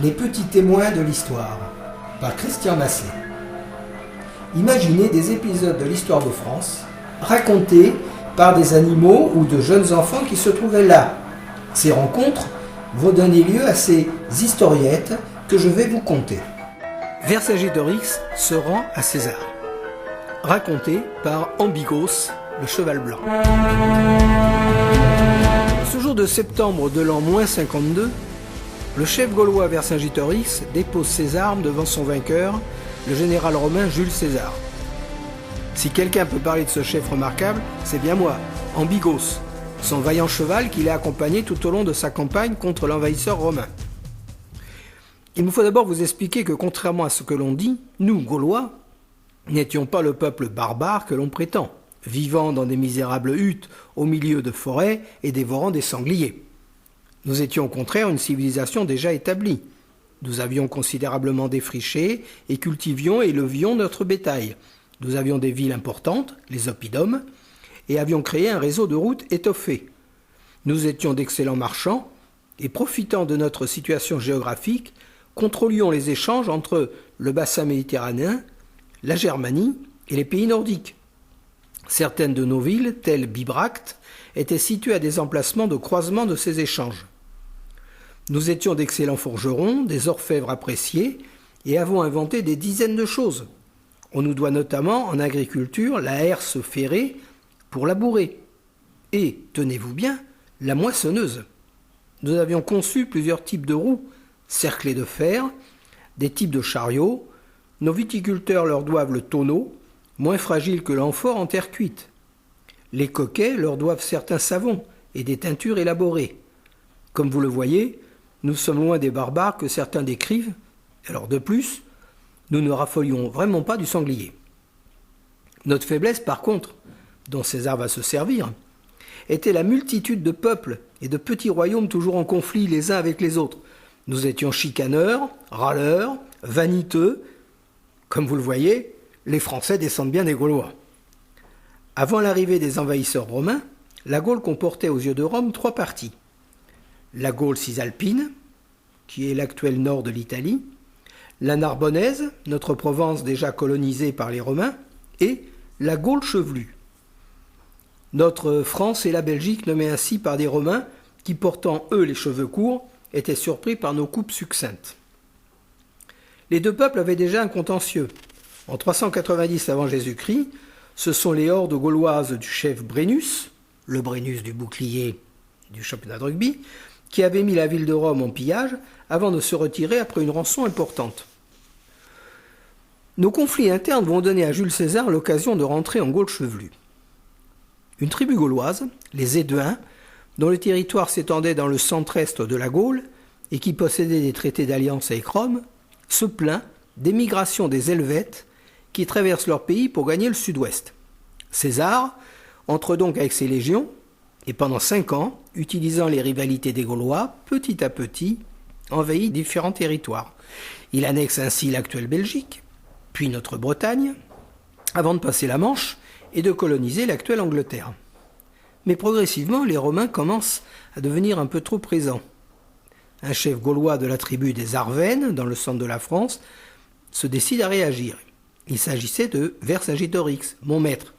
Les petits témoins de l'histoire, par Christian Massé. Imaginez des épisodes de l'histoire de France, racontés par des animaux ou de jeunes enfants qui se trouvaient là. Ces rencontres vont donner lieu à ces historiettes que je vais vous conter. Vercingétorix se rend à César. Raconté par Ambigos, le cheval blanc. Ce jour de septembre de l'an -52, le chef gaulois Vercingétorix dépose ses armes devant son vainqueur, le général romain Jules César. Si quelqu'un peut parler de ce chef remarquable, c'est bien moi, Ambigos, son vaillant cheval qui l'a accompagné tout au long de sa campagne contre l'envahisseur romain. Il me faut d'abord vous expliquer que contrairement à ce que l'on dit, nous, Gaulois, n'étions pas le peuple barbare que l'on prétend, vivant dans des misérables huttes au milieu de forêts et dévorant des sangliers. Nous étions au contraire une civilisation déjà établie. Nous avions considérablement défriché et cultivions et élevions notre bétail. Nous avions des villes importantes, les oppidums, et avions créé un réseau de routes étoffé. Nous étions d'excellents marchands et, profitant de notre situation géographique, contrôlions les échanges entre le bassin méditerranéen, la Germanie et les pays nordiques. Certaines de nos villes, telles Bibracte, étaient situées à des emplacements de croisement de ces échanges. Nous étions d'excellents forgerons, des orfèvres appréciés, et avons inventé des dizaines de choses. On nous doit notamment, en agriculture, la herse ferrée pour labourer, et, tenez-vous bien, la moissonneuse. Nous avions conçu plusieurs types de roues, cerclées de fer, des types de chariots. Nos viticulteurs leur doivent le tonneau, moins fragile que l'amphore en terre cuite. Les coquets leur doivent certains savons et des teintures élaborées. Comme vous le voyez, nous sommes loin des barbares que certains décrivent. Alors de plus, nous ne raffolions vraiment pas du sanglier. Notre faiblesse, par contre, dont César va se servir, était la multitude de peuples et de petits royaumes toujours en conflit les uns avec les autres. Nous étions chicaneurs, râleurs, vaniteux. Comme vous le voyez, les Français descendent bien des Gaulois. Avant l'arrivée des envahisseurs romains, la Gaule comportait aux yeux de Rome 3 parties. La Gaule cisalpine, qui est l'actuel nord de l'Italie, la Narbonnaise, notre Provence déjà colonisée par les Romains, et la Gaule chevelue. Notre France et la Belgique nommées ainsi par des Romains qui, portant eux les cheveux courts, étaient surpris par nos coupes succinctes. Les deux peuples avaient déjà un contentieux. En 390 avant Jésus-Christ, ce sont les hordes gauloises du chef Brennus, le Brennus du bouclier du championnat de rugby, qui avaient mis la ville de Rome en pillage avant de se retirer après une rançon importante. Nos conflits internes vont donner à Jules César l'occasion de rentrer en Gaule chevelue. Une tribu gauloise, les Éduins, dont le territoire s'étendait dans le centre-est de la Gaule et qui possédait des traités d'alliance avec Rome, se plaint des migrations des Helvètes qui traversent leur pays pour gagner le sud-ouest. César entre donc avec ses légions et pendant 5 ans, utilisant les rivalités des Gaulois, petit à petit, envahit différents territoires. Il annexe ainsi l'actuelle Belgique, puis notre Bretagne, avant de passer la Manche et de coloniser l'actuelle Angleterre. Mais progressivement, les Romains commencent à devenir un peu trop présents. Un chef gaulois de la tribu des Arvennes, dans le centre de la France, se décide à réagir. Il s'agissait de Vercingétorix, mon maître,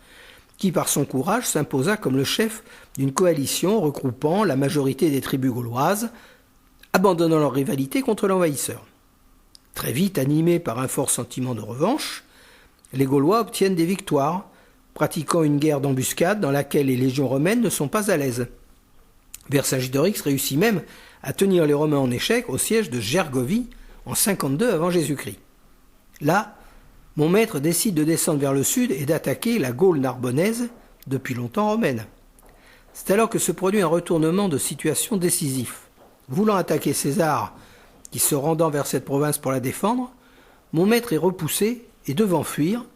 qui par son courage s'imposa comme le chef d'une coalition regroupant la majorité des tribus gauloises, abandonnant leur rivalité contre l'envahisseur. Très vite, animés par un fort sentiment de revanche, les Gaulois obtiennent des victoires, pratiquant une guerre d'embuscade dans laquelle les légions romaines ne sont pas à l'aise. Vercingétorix réussit même à tenir les Romains en échec au siège de Gergovie en 52 avant Jésus-Christ. Là, mon maître décide de descendre vers le sud et d'attaquer la Gaule narbonnaise, depuis longtemps romaine. C'est alors que se produit un retournement de situation décisif. Voulant attaquer César, qui se rendant vers cette province pour la défendre, mon maître est repoussé et devant fuir,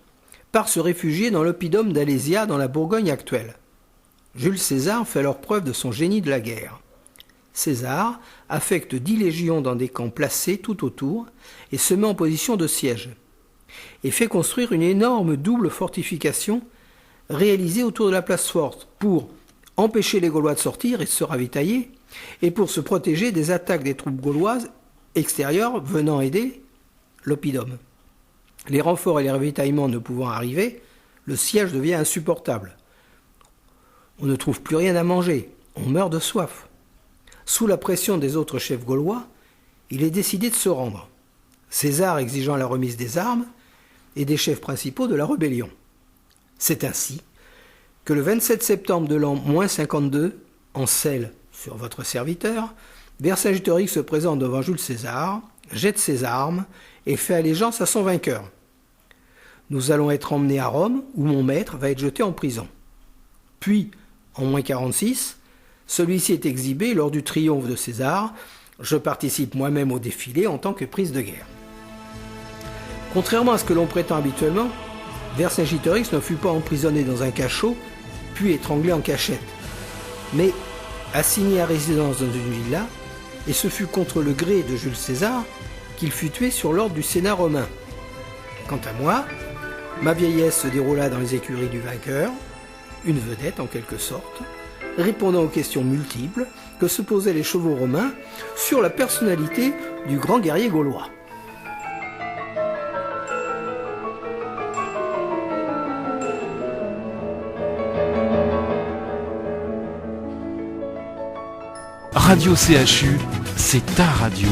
part se réfugier dans l'oppidum d'Alésia dans la Bourgogne actuelle. Jules César fait alors preuve de son génie de la guerre. César affecte 10 légions dans des camps placés tout autour et se met en position de siège, et fait construire une énorme double fortification réalisée autour de la place forte pour empêcher les Gaulois de sortir et de se ravitailler, et pour se protéger des attaques des troupes gauloises extérieurs venant aider l'oppidum. Les renforts et les ravitaillements ne pouvant arriver, le siège devient insupportable. On ne trouve plus rien à manger, on meurt de soif. Sous la pression des autres chefs gaulois, il est décidé de se rendre, César exigeant la remise des armes et des chefs principaux de la rébellion. C'est ainsi que le 27 septembre de l'an -52, en selle sur votre serviteur, Vercingétorix se présente devant Jules César, jette ses armes et fait allégeance à son vainqueur. Nous allons être emmenés à Rome, où mon maître va être jeté en prison. Puis, en -46, celui-ci est exhibé lors du triomphe de César. Je participe moi-même au défilé en tant que prise de guerre. Contrairement à ce que l'on prétend habituellement, Vercingétorix ne fut pas emprisonné dans un cachot, puis étranglé en cachette, mais assigné à résidence dans une villa, et ce fut contre le gré de Jules César qu'il fut tué sur l'ordre du Sénat romain. Quant à moi, ma vieillesse se déroula dans les écuries du vainqueur, une vedette en quelque sorte, répondant aux questions multiples que se posaient les chevaux romains sur la personnalité du grand guerrier gaulois. Radio CHU, c'est ta radio.